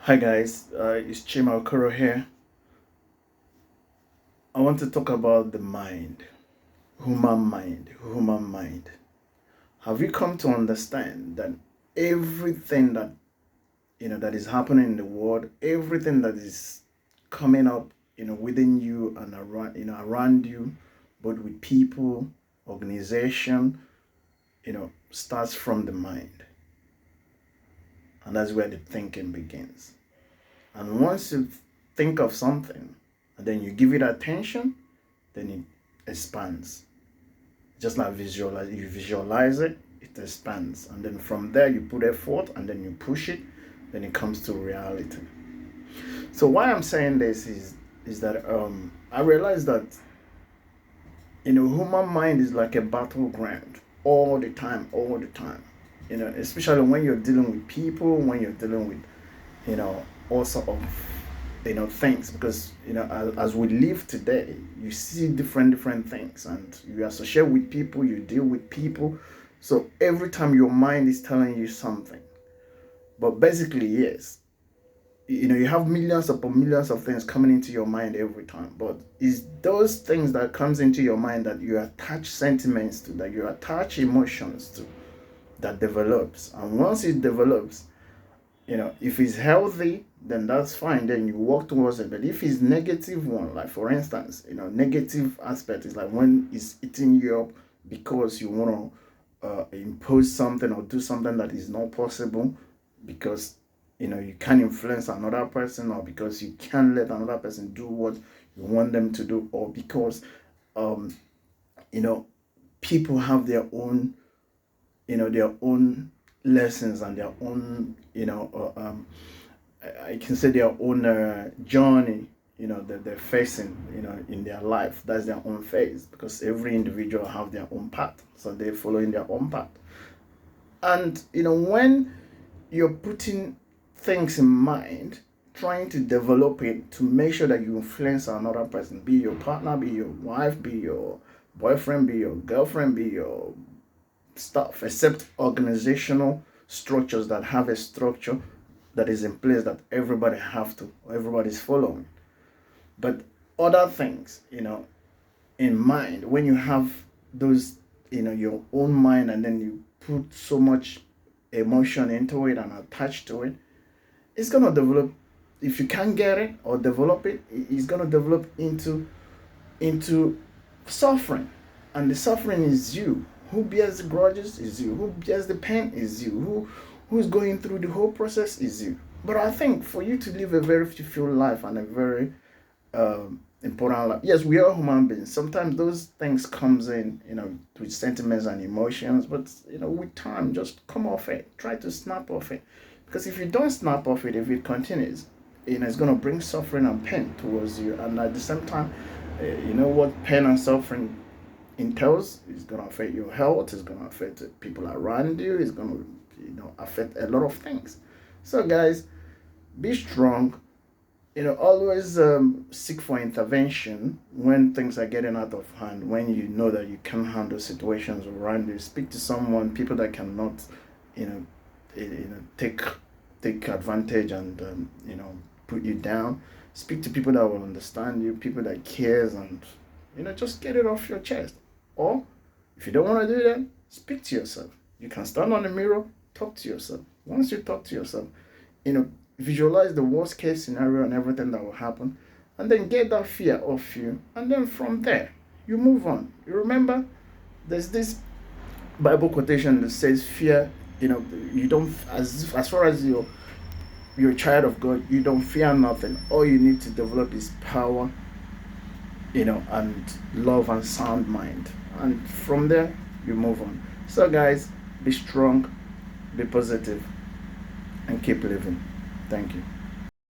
Hi guys, it's Chima Okoro here. I want to talk about the mind, human mind. Have you come to understand that everything that that is happening in the world, everything that is coming up, within you and around, around you, both with people, organization, starts from the mind, and that's where the thinking begins. And once you think of something, and then you give it attention, then it expands. Just like you visualize it, it expands. And then from there you put effort and then you push it, then it comes to reality. So why I'm saying this is that I realize that human mind is like a battleground all the time, all the time. Especially when you're dealing with people, when you're dealing with all sort of things, because as we live today, you see different things, and you associate with people, you deal with people. So every time your mind is telling you something, but basically, yes, you have millions upon millions of things coming into your mind every time, but it's those things that comes into your mind that you attach sentiments to, that you attach emotions to, that develops. And once it develops, if it's healthy, then that's fine, then you work towards it. But if it's negative one, like for instance, negative aspect is like when it's eating you up because you want to impose something or do something that is not possible, because you can't influence another person, or because you can't let another person do what you want them to do, or because um you know people have their own lessons and their own I can say their own journey, that they're facing, in their life. That's their own phase, because every individual have their own path, so they're following their own path. And when you're putting things in mind, trying to develop it to make sure that you influence another person, be your partner, be your wife, be your boyfriend, be your girlfriend, be your stuff, except organizational structures that have a structure that is in place that everybody's following. But other things, in mind, when you have those, your own mind, and then you put so much emotion into it and attach to it, it's gonna develop. If you can't get it or develop it, it's gonna develop into suffering. And the suffering is you. Who bears the grudges is you. Who bears the pain is you. Who's going through the whole process is you. But I think for you to live a very fulfilled life and a very important life, yes, we are human beings. Sometimes those things comes in, with sentiments and emotions, but with time, just come off it. Try to snap off it. Because if you don't snap off it, if it continues, it's going to bring suffering and pain towards you. And at the same time, you know what pain and suffering entails? It's going to affect your health. It's going to affect the people around you. It's going to affect a lot of things. So guys, be strong. Always seek for intervention when things are getting out of hand. When you know that you can't handle situations around you, speak to someone. People that cannot you know take advantage and put you down. Speak to people that will understand you, people that cares, and just get it off your chest. Or if you don't want to do that, speak to yourself. You can stand on the mirror, talk to yourself. Once you talk to yourself, visualize the worst case scenario and everything that will happen, and then get that fear off you, and then from there you move on. You remember, there's this Bible quotation that says, fear, you don't, as far as you're a child of God, you don't fear nothing. All you need to develop is power, and love and sound mind. And from there, you move on. So, guys, be strong, be positive, and keep living. Thank you.